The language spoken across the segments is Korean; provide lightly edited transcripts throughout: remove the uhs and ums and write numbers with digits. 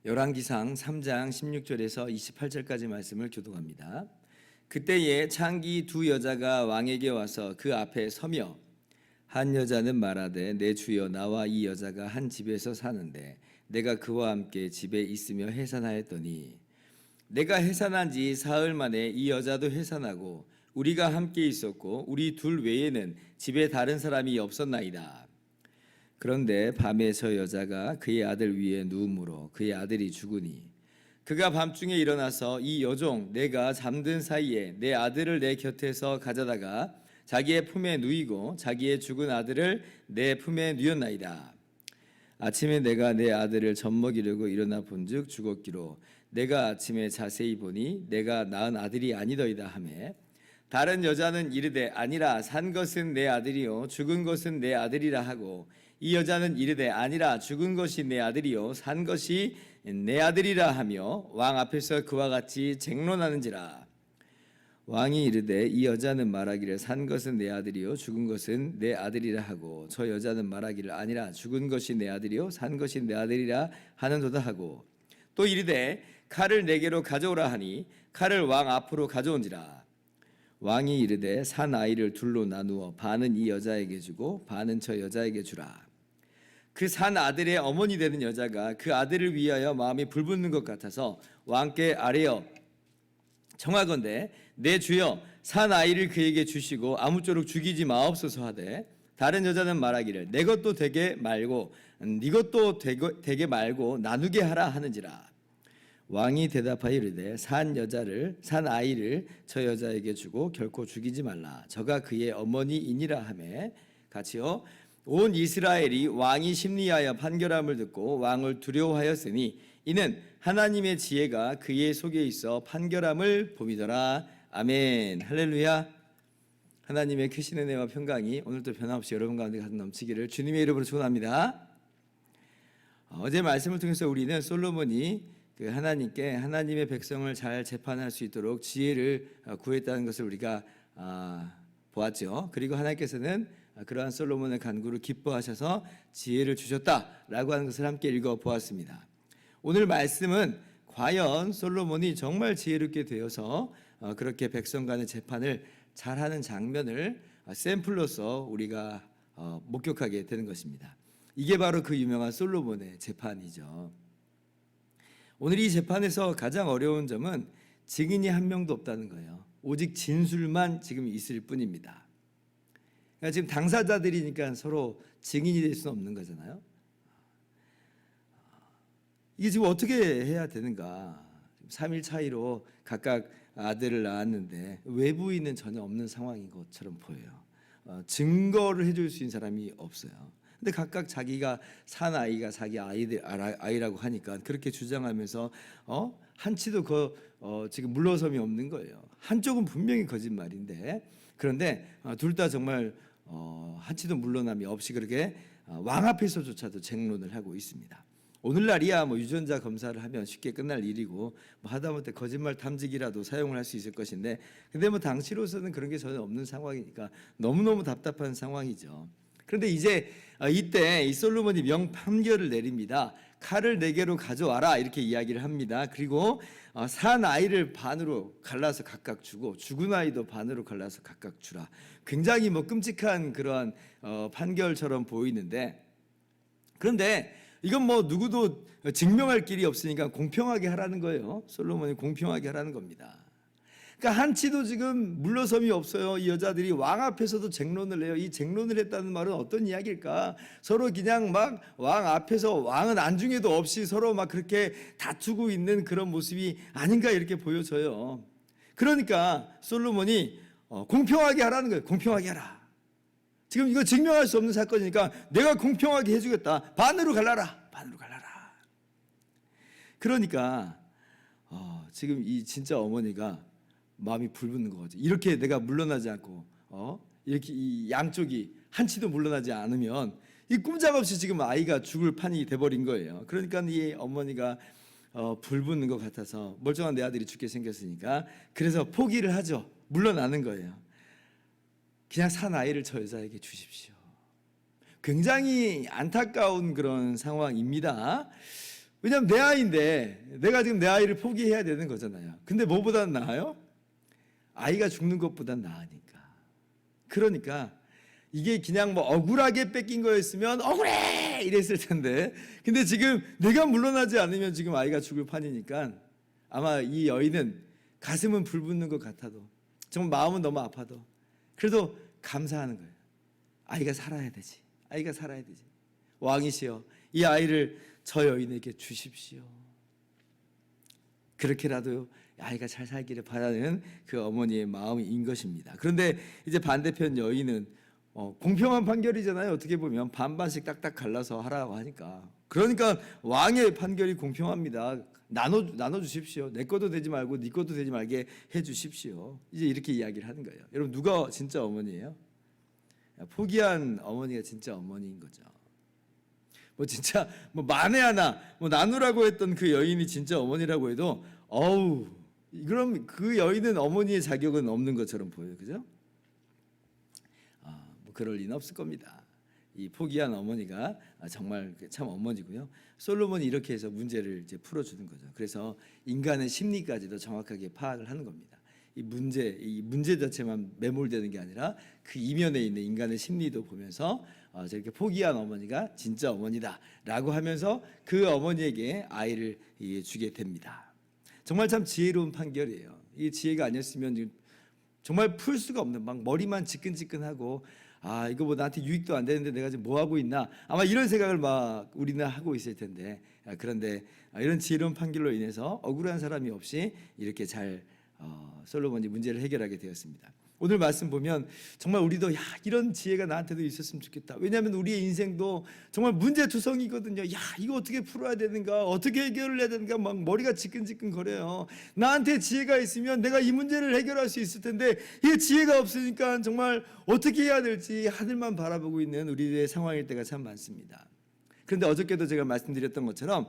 열왕기상 3장 16절에서 28절까지 말씀을 교독합니다. 그때에 창기 두 여자가 왕에게 와서 그 앞에 서며 한 여자는 말하되 내 주여 나와 이 여자가 한 집에서 사는데 내가 그와 함께 집에 있으며 해산하였더니 내가 해산한 지 사흘 만에 이 여자도 해산하고 우리가 함께 있었고 우리 둘 외에는 집에 다른 사람이 없었나이다. 그런데 밤에 저 여자가 그의 아들 위에 누움으로 그의 아들이 죽으니 그가 밤중에 일어나서 이 여종 내가 잠든 사이에 내 아들을 내 곁에서 가져다가 자기의 품에 누이고 자기의 죽은 아들을 내 품에 누였나이다. 아침에 내가 내 아들을 젖먹이려고 일어나 본즉 죽었기로 내가 아침에 자세히 보니 내가 낳은 아들이 아니더이다 하매 다른 여자는 이르되 아니라 산 것은 내 아들이요 죽은 것은 내 아들이라 하고 이 여자는 이르되 아니라 죽은 것이 내 아들이요 산 것이 내 아들이라 하며 왕 앞에서 그와 같이 쟁론하는지라. 왕이 이르되 이 여자는 말하기를 산 것은 내 아들이요 죽은 것은 내 아들이라 하고 저 여자는 말하기를 아니라 죽은 것이 내 아들이요 산 것이 내 아들이라 하는도다 하고 또 이르되 칼을 내게로 가져오라 하니 칼을 왕 앞으로 가져온지라. 왕이 이르되 산 아이를 둘로 나누어 반은 이 여자에게 주고 반은 저 여자에게 주라. 그 산 아들의 어머니 되는 여자가 그 아들을 위하여 마음이 불붙는 것 같아서 왕께 아뢰어 청하건대 내 주여 산 아이를 그에게 주시고 아무쪼록 죽이지 마옵소서 하되 다른 여자는 말하기를 내 것도 되게 말고 네 것도 되게 말고 나누게 하라 하는지라. 왕이 대답하여 이르되 산 아이를 저 여자에게 주고 결코 죽이지 말라. 저가 그의 어머니이니라 하매 같이요. 온 이스라엘이 왕이 심리하여 판결함을 듣고 왕을 두려워하였으니 이는 하나님의 지혜가 그의 속에 있어 판결함을 봄이더라. 아멘. 할렐루야. 하나님의 크신 은혜와 평강이 오늘도 변함없이 여러분 가운데 가득 넘치기를 주님의 이름으로 축원합니다. 어제 말씀을 통해서 우리는 솔로몬이 하나님께 하나님의 백성을 잘 재판할 수 있도록 지혜를 구했다는 것을 우리가 보았죠. 그리고 하나님께서는 그러한 솔로몬의 간구를 기뻐하셔서 지혜를 주셨다라고 하는 것을 함께 읽어보았습니다. 오늘 말씀은 과연 솔로몬이 정말 지혜롭게 되어서 그렇게 백성 간의 재판을 잘하는 장면을 샘플로서 우리가 목격하게 되는 것입니다. 이게 바로 그 유명한 솔로몬의 재판이죠. 오늘 이 재판에서 가장 어려운 점은 증인이 한 명도 없다는 거예요. 오직 진술만 지금 있을 뿐입니다. 그러니까 지금 당사자들이니까 서로 증인이 될 수는 없는 거잖아요. 이게 지금 어떻게 해야 되는가? 3일 차이로 각각 아들을 낳았는데 외부인은 전혀 없는 상황인 것처럼 보여요. 증거를 해줄 수 있는 사람이 없어요. 근데 각각 자기가 산 아이가 자기 아이라고 하니까 그렇게 주장하면서 한치도 지금 물러섬이 없는 거예요. 한쪽은 분명히 거짓말인데 그런데 둘 다 정말 한치도 물러남이 없이 그렇게 왕 앞에서조차도 쟁론을 하고 있습니다. 오늘날이야 유전자 검사를 하면 쉽게 끝날 일이고 하다못해 거짓말 탐지기라도 사용을 할 수 있을 것인데 근데 당시로서는 그런 게 전혀 없는 상황이니까 너무너무 답답한 상황이죠. 그런데 이제 이때 이 솔로몬이 명판결을 내립니다. 칼을 4개로 가져와라 이렇게 이야기를 합니다. 그리고 산 아이를 반으로 갈라서 각각 주고 죽은 아이도 반으로 갈라서 각각 주라. 굉장히 끔찍한 그러한 판결처럼 보이는데 그런데 이건 누구도 증명할 길이 없으니까 공평하게 하라는 거예요. 솔로몬이 공평하게 하라는 겁니다. 그러니까 한치도 지금 물러섬이 없어요. 이 여자들이 왕 앞에서도 쟁론을 해요. 이 쟁론을 했다는 말은 어떤 이야기일까? 서로 그냥 왕 앞에서 왕은 안중에도 없이 서로 그렇게 다투고 있는 그런 모습이 아닌가 이렇게 보여져요. 그러니까 솔로몬이 공평하게 하라는 거예요. 공평하게 하라. 지금 이거 증명할 수 없는 사건이니까 내가 공평하게 해주겠다. 반으로 갈라라. 반으로 갈라라. 그러니까 지금 이 진짜 어머니가 마음이 불붙는 거죠. 이렇게 내가 물러나지 않고 이렇게 이 양쪽이 한치도 물러나지 않으면 이 꼼짝없이 지금 아이가 죽을 판이 돼버린 거예요. 그러니까 이 어머니가 불 붙는 것 같아서 멀쩡한 내 아들이 죽게 생겼으니까 그래서 포기를 하죠. 물러나는 거예요. 그냥 산 아이를 저 여자에게 주십시오. 굉장히 안타까운 그런 상황입니다. 왜냐하면 내 아이인데 내가 지금 내 아이를 포기해야 되는 거잖아요. 근데 뭐보다는 나아요? 아이가 죽는 것보단 나으니까. 그러니까 이게 그냥 뭐 억울하게 뺏긴 거였으면 억울해 이랬을 텐데, 근데 지금 내가 물러나지 않으면 지금 아이가 죽을 판이니까 아마 이 여인은 가슴은 불붙는 것 같아도 정말 마음은 너무 아파도 그래도 감사하는 거예요. 아이가 살아야 되지. 아이가 살아야 되지. 왕이시여, 이 아이를 저 여인에게 주십시오. 그렇게라도 아이가 잘 살기를 바라는 그 어머니의 마음인 것입니다. 그런데 이제 반대편 여인은 공평한 판결이잖아요. 어떻게 보면 반반씩 딱딱 갈라서 하라고 하니까. 그러니까 왕의 판결이 공평합니다. 나눠 주십시오. 내 것도 되지 말고 네 것도 되지 말게 해 주십시오. 이제 이렇게 이야기를 하는 거예요. 여러분, 누가 진짜 어머니예요? 포기한 어머니가 진짜 어머니인 거죠. 뭐 진짜 뭐 만에 하나 뭐 나누라고 했던 그 여인이 진짜 어머니라고 해도 그럼 그 여인은 어머니의 자격은 없는 것처럼 보여요. 그죠? 뭐 그럴 리는 없을 겁니다. 이 포기한 어머니가 정말 참 어머니고요. 솔로몬이 이렇게 해서 문제를 이제 풀어주는 거죠. 그래서 인간의 심리까지도 정확하게 파악을 하는 겁니다. 이 문제 자체만 매몰되는 게 아니라 그 이면에 있는 인간의 심리도 보면서 저렇게 포기한 어머니가 진짜 어머니다라고 하면서 그 어머니에게 아이를 주게 됩니다. 정말 참 지혜로운 판결이에요. 이 지혜가 아니었으면 정말 풀 수가 없는, 막 머리만 지끈지끈하고 이거 뭐 나한테 유익도 안 되는데 내가 지금 뭐 하고 있나, 아마 이런 생각을 막 우리는 하고 있을 텐데, 그런데 이런 지혜로운 판결로 인해서 억울한 사람이 없이 이렇게 잘 솔로몬이 문제를 해결하게 되었습니다. 오늘 말씀 보면 정말 우리도 이런 지혜가 나한테도 있었으면 좋겠다. 왜냐하면 우리의 인생도 정말 문제투성이거든요. 이거 어떻게 풀어야 되는가, 어떻게 해결을 해야 되는가, 막 머리가 지끈지끈 거려요. 나한테 지혜가 있으면 내가 이 문제를 해결할 수 있을 텐데 이 지혜가 없으니까 정말 어떻게 해야 될지 하늘만 바라보고 있는 우리의 상황일 때가 참 많습니다. 그런데 어저께도 제가 말씀드렸던 것처럼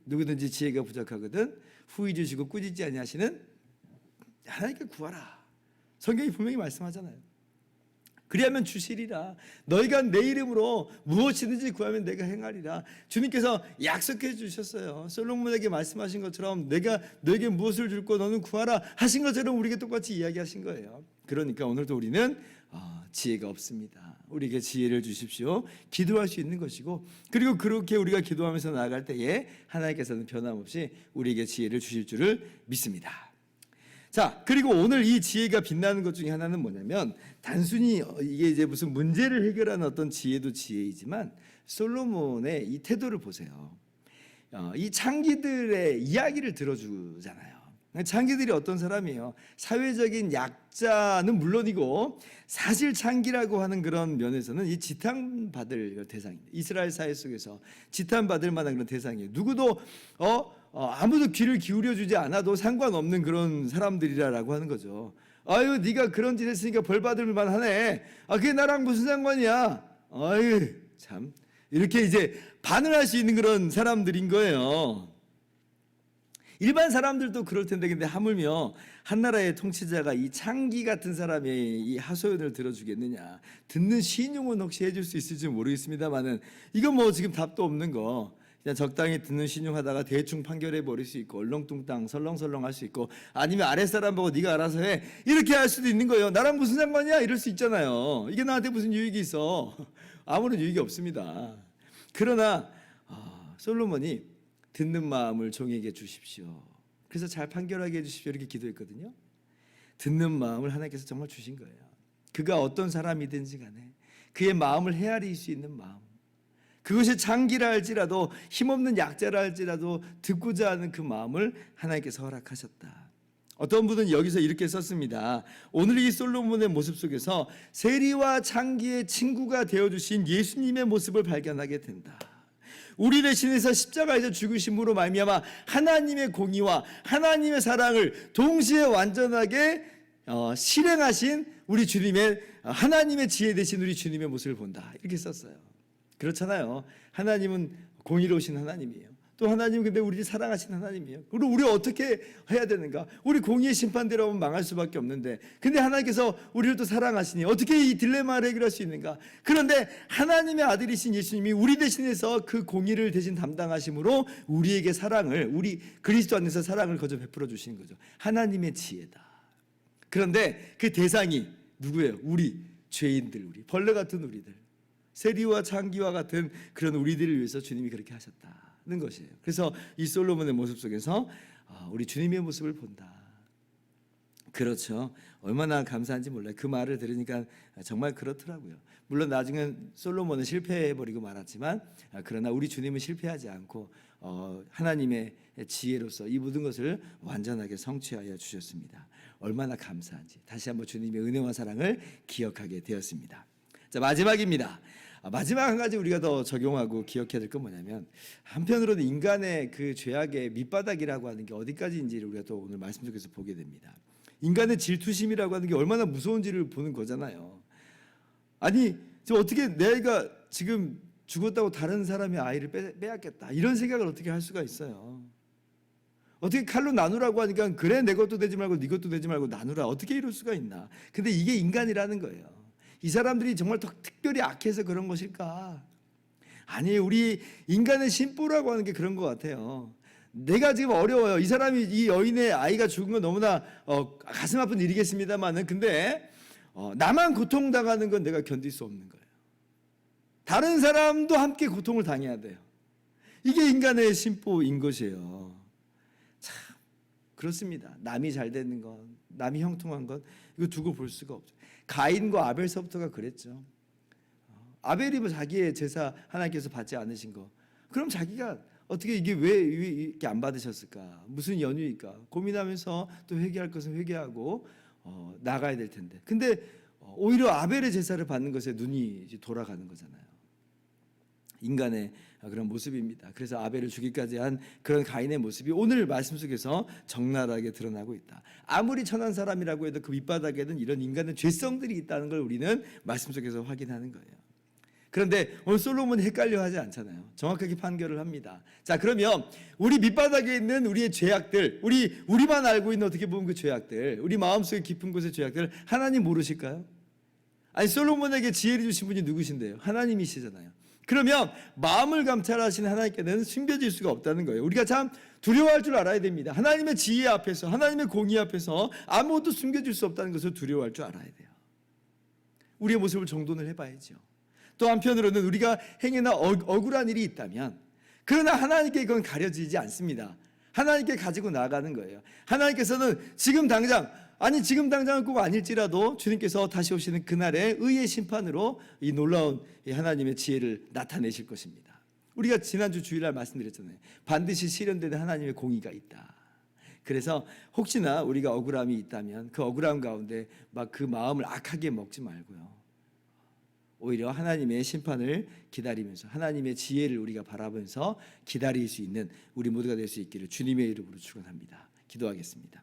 누구든지 지혜가 부족하거든 후히 주시고 꾸짖지 아니하시는 하나님께 구하라. 성경이 분명히 말씀하잖아요. 그리하면 주시리라. 너희가 내 이름으로 무엇이든지 구하면 내가 행하리라. 주님께서 약속해 주셨어요. 솔로몬에게 말씀하신 것처럼 내가 너에게 무엇을 줄고 너는 구하라 하신 것처럼 우리에게 똑같이 이야기하신 거예요. 그러니까 오늘도 우리는 지혜가 없습니다. 우리에게 지혜를 주십시오. 기도할 수 있는 것이고, 그리고 그렇게 우리가 기도하면서 나아갈 때에 하나님께서는 변함없이 우리에게 지혜를 주실 줄을 믿습니다. 자, 그리고 오늘 이 지혜가 빛나는 것 중에 하나는 뭐냐면, 단순히 이게 이제 무슨 문제를 해결하는 어떤 지혜도 지혜이지만 솔로몬의 이 태도를 보세요. 이 창기들의 이야기를 들어주잖아요. 창기들이 어떤 사람이에요? 사회적인 약자는 물론이고 사실 창기라고 하는 그런 면에서는 이 지탄받을 대상입니다. 이스라엘 사회 속에서 지탄받을 만한 그런 대상이에요. 누구도 아무도 귀를 기울여주지 않아도 상관없는 그런 사람들이라고 하는 거죠. 아유, 네가 그런 짓 했으니까 벌 받을 만하네. 그게 나랑 무슨 상관이야? 아유, 참, 이렇게 이제 반을 할 수 있는 그런 사람들인 거예요. 일반 사람들도 그럴 텐데, 근데 하물며 한 나라의 통치자가 이 창기 같은 사람의 이 하소연을 들어주겠느냐? 듣는 신용은 혹시 해줄 수 있을지 모르겠습니다만은 이건 뭐 지금 답도 없는 거. 그냥 적당히 듣는 신용하다가 대충 판결해 버릴 수 있고, 얼렁뚱땅 설렁설렁 할 수 있고, 아니면 아랫사람 보고 네가 알아서 해 이렇게 할 수도 있는 거예요. 나랑 무슨 상관이야? 이럴 수 있잖아요. 이게 나한테 무슨 유익이 있어? 아무런 유익이 없습니다. 그러나 솔로몬이 듣는 마음을 종에게 주십시오. 그래서 잘 판결하게 해주십시오. 이렇게 기도했거든요. 듣는 마음을 하나님께서 정말 주신 거예요. 그가 어떤 사람이든지 간에 그의 마음을 헤아릴 수 있는 마음, 그것이 창기라 할지라도 힘없는 약자라 할지라도 듣고자 하는 그 마음을 하나님께서 허락하셨다. 어떤 분은 여기서 이렇게 썼습니다. 오늘 이 솔로몬의 모습 속에서 세리와 창기의 친구가 되어주신 예수님의 모습을 발견하게 된다. 우리 대신해서 십자가에서 죽으심으로 말미암아 하나님의 공의와 하나님의 사랑을 동시에 완전하게 실행하신 우리 주님의 하나님의 지혜 되신 우리 주님의 모습을 본다. 이렇게 썼어요. 그렇잖아요. 하나님은 공의로우신 하나님이에요. 또 하나님은 근데 우리를 사랑하신 하나님이에요. 그리고 우리 어떻게 해야 되는가? 우리 공의의 심판대로 하면 망할 수밖에 없는데, 근데 하나님께서 우리를 또 사랑하시니 어떻게 이 딜레마를 해결할 수 있는가? 그런데 하나님의 아들이신 예수님이 우리 대신해서 그 공의를 대신 담당하심으로 우리에게 사랑을, 우리 그리스도 안에서 사랑을 거저 베풀어 주시는 거죠. 하나님의 지혜다. 그런데 그 대상이 누구예요? 우리 죄인들, 우리 벌레 같은 우리들, 세리와 창기와 같은 그런 우리들을 위해서 주님이 그렇게 하셨다. 는 것이에요. 그래서 이 솔로몬의 모습 속에서 우리 주님의 모습을 본다. 그렇죠. 얼마나 감사한지 몰라요. 그 말을 들으니까 정말 그렇더라고요. 물론 나중엔 솔로몬은 실패해버리고 말았지만, 그러나 우리 주님은 실패하지 않고 하나님의 지혜로서 이 모든 것을 완전하게 성취하여 주셨습니다. 얼마나 감사한지 다시 한번 주님의 은혜와 사랑을 기억하게 되었습니다. 자, 마지막입니다. 마지막 한 가지 우리가 더 적용하고 기억해야 될 건 뭐냐면, 한편으로는 인간의 그 죄악의 밑바닥이라고 하는 게 어디까지인지를 우리가 또 오늘 말씀 속에서 보게 됩니다. 인간의 질투심이라고 하는 게 얼마나 무서운지를 보는 거잖아요. 아니, 어떻게 내가 지금 죽었다고 다른 사람의 아이를 빼앗겠다, 이런 생각을 어떻게 할 수가 있어요? 어떻게 칼로 나누라고 하니까 그래 내 것도 되지 말고 네 것도 되지 말고 나누라, 어떻게 이럴 수가 있나? 근데 이게 인간이라는 거예요. 이 사람들이 정말 더 특별히 악해서 그런 것일까? 아니, 우리 인간의 심보라고 하는 게 그런 것 같아요. 내가 지금 어려워요. 이 사람이, 이 여인의 아이가 죽은 건 너무나 가슴 아픈 일이겠습니다만은, 근데 나만 고통당하는 건 내가 견딜 수 없는 거예요. 다른 사람도 함께 고통을 당해야 돼요. 이게 인간의 심보인 것이에요. 참 그렇습니다. 남이 잘 되는 것, 남이 형통한 것, 이거 두고 볼 수가 없죠. 가인과 아벨서부터가 그랬죠. 아벨이 뭐 자기의 제사 하나님께서 받지 않으신 거, 그럼 자기가 어떻게 이게 왜 이렇게 안 받으셨을까? 무슨 연유일까? 고민하면서 또 회개할 것은 회개하고 나가야 될 텐데, 근데 오히려 아벨의 제사를 받는 것에 눈이 돌아가는 거잖아요. 인간의 그런 모습입니다. 그래서 아벨을 죽이기까지 한 그런 가인의 모습이 오늘 말씀 속에서 적나라하게 드러나고 있다. 아무리 천한 사람이라고 해도 그 밑바닥에는 이런 인간의 죄성들이 있다는 걸 우리는 말씀 속에서 확인하는 거예요. 그런데 오늘 솔로몬이 헷갈려 하지 않잖아요. 정확하게 판결을 합니다. 자, 그러면 우리 밑바닥에 있는 우리의 죄악들, 우리만 알고 있는 어떻게 보면 그 죄악들, 우리 마음속에 깊은 곳의 죄악들 하나님 모르실까요? 아니, 솔로몬에게 지혜를 주신 분이 누구신데요? 하나님이시잖아요. 그러면 마음을 감찰하시는 하나님께는 숨겨질 수가 없다는 거예요. 우리가 참 두려워할 줄 알아야 됩니다. 하나님의 지혜 앞에서, 하나님의 공의 앞에서 아무것도 숨겨질 수 없다는 것을 두려워할 줄 알아야 돼요. 우리의 모습을 정돈을 해봐야죠. 또 한편으로는 우리가 행여나 억울한 일이 있다면, 그러나 하나님께 이건 가려지지 않습니다. 하나님께 가지고 나아가는 거예요. 하나님께서는 지금 당장은 꼭 아닐지라도 주님께서 다시 오시는 그날의 의의 심판으로 이 놀라운 이 하나님의 지혜를 나타내실 것입니다. 우리가 지난주 주일날 말씀드렸잖아요. 반드시 실현되는 하나님의 공의가 있다. 그래서 혹시나 우리가 억울함이 있다면 그 억울함 가운데 막 그 마음을 악하게 먹지 말고요. 오히려 하나님의 심판을 기다리면서 하나님의 지혜를 우리가 바라보면서 기다릴 수 있는 우리 모두가 될 수 있기를 주님의 이름으로 축원합니다. 기도하겠습니다.